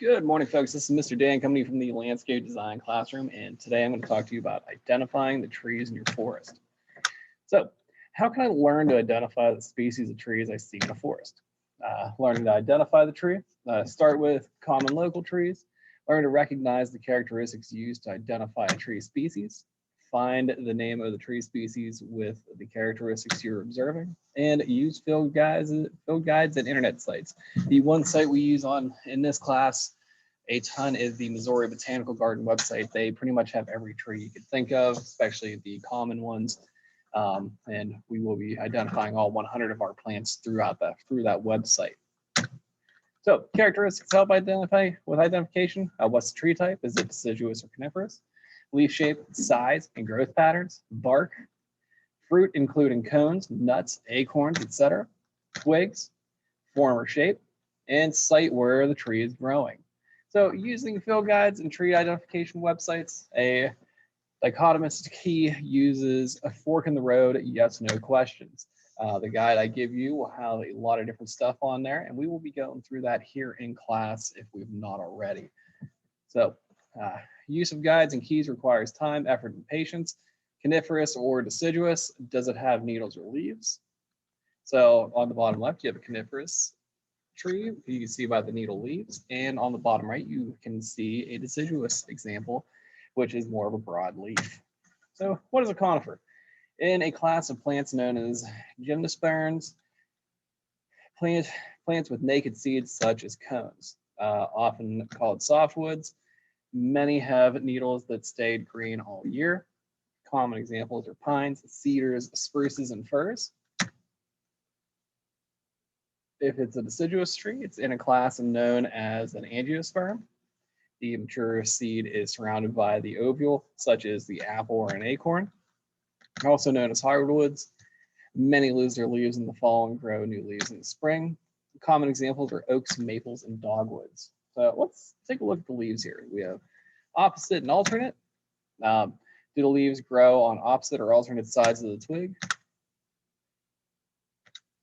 Good morning, folks. This is Mr. Dan coming from the Landscape Design Classroom, and today I'm going to talk to you about identifying the trees in your forest. So, how can I learn to identify the species of trees I see in a forest? Learning to identify the tree. Start with common local trees. Learn to recognize the characteristics used to identify a tree species. Find the name of the tree species with the characteristics you're observing, and use field guides and internet sites. The one site we use in this class a ton is the Missouri Botanical Garden website. They pretty much have every tree you could think of, especially the common ones. And we will be identifying all 100 of our plants through that website. So characteristics help identify with identification. What's the tree type? Is it deciduous or coniferous? Leaf shape, size, and growth patterns. Bark, fruit including cones, nuts, acorns, etc. Twigs, form or shape, and site where the tree is growing. So using field guides and tree identification websites, a dichotomist key uses a fork in the road, yes, no questions. The guide I give you will have a lot of different stuff on there, and we will be going through that here in class if we've not already. So use of guides and keys requires time, effort, and patience. Coniferous or deciduous, does it have needles or leaves? So on the bottom left, you have a coniferous tree. You can see by the needle leaves, and on the bottom right, you can see a deciduous example, which is more of a broad leaf. So what is a conifer? In a class of plants known as gymnosperms, plants with naked seeds such as cones, often called softwoods. Many have needles that stayed green all year. Common examples are pines, cedars, spruces, and firs. If it's a deciduous tree, it's in a class known as an angiosperm. The mature seed is surrounded by the ovule, such as the apple or an acorn. Also known as hardwoods. Many lose their leaves in the fall and grow new leaves in the spring. Common examples are oaks, maples, and dogwoods. So let's take a look at the leaves here. We have opposite and alternate. Do the leaves grow on opposite or alternate sides of the twig?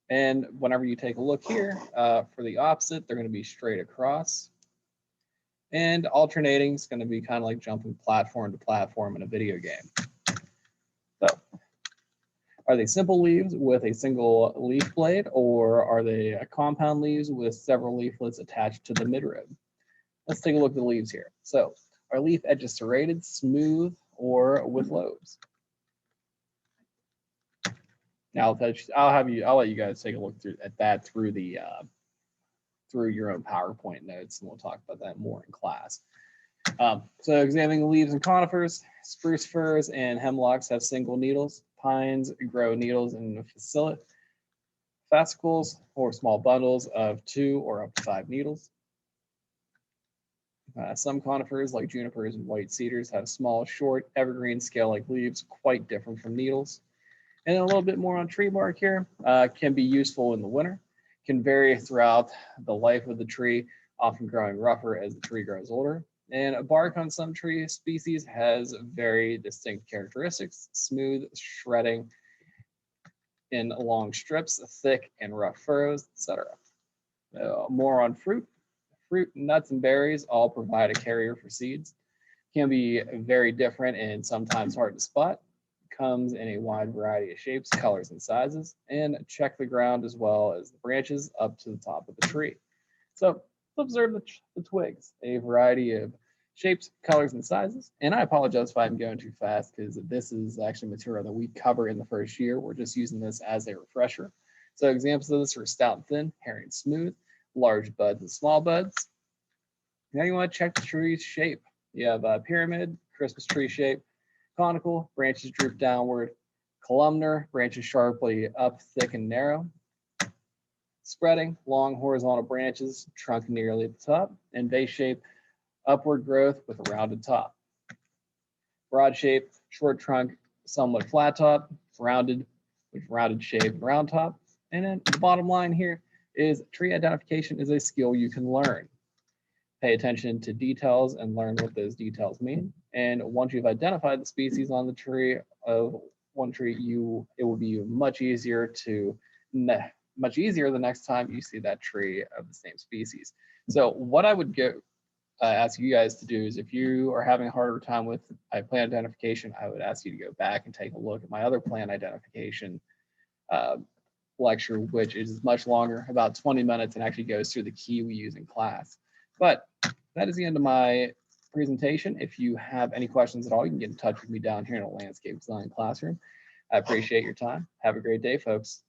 And whenever you take a look here, for the opposite, they're going to be straight across. And alternating is going to be kind of like jumping platform to platform in a video game. So, are they simple leaves with a single leaf blade, or are they compound leaves with several leaflets attached to the midrib? Let's take a look at the leaves here. So, are leaf edges serrated, smooth, or with lobes? Now, I'll let you guys take a look at that through your own PowerPoint notes, and we'll talk about that more in class. So examining the leaves in conifers, spruce, firs, and hemlocks have single needles. Pines grow needles in fascicles or small bundles of 2 or up to 5 needles. Some conifers, like junipers and white cedars, have small, short, evergreen scale-like leaves, quite different from needles. And a little bit more on tree bark here. Can be useful in the winter. Can vary throughout the life of the tree, often growing rougher as the tree grows older. And a bark on some tree species has very distinct characteristics: smooth, shredding in long strips, thick and rough furrows, etc. More on fruit. Fruit, nuts, and berries all provide a carrier for seeds. Can be very different and sometimes hard to spot. Comes in a wide variety of shapes, colors, and sizes. And check the ground as well as the branches up to the top of the tree. So let's observe the twigs, a variety of shapes, colors, and sizes. And I apologize if I'm going too fast, because this is actually material that we cover in the first year. We're just using this as a refresher. So examples of this are stout and thin, hairy and smooth, large buds and small buds. Now you want to check the tree's shape. You have a pyramid, Christmas tree shape, conical, branches droop downward, columnar, branches sharply up, thick and narrow, spreading, long horizontal branches, trunk nearly at the top, and vase shape, upward growth with a rounded top. Broad shape, short trunk, somewhat flat top, rounded with rounded shape, round top. And then the bottom line here is tree identification is a skill you can learn. Pay attention to details and learn what those details mean. And once you've identified the species on the tree of one tree, it will be much easier the next time you see that tree of the same species. So what I would ask you guys to do is, if you are having a harder time with plant identification, I would ask you to go back and take a look at my other plant identification lecture, which is much longer, about 20 minutes, and actually goes through the key we use in class. But that is the end of my presentation. If you have any questions at all, you can get in touch with me down here in the Landscape Design Classroom. I appreciate your time. Have a great day, folks.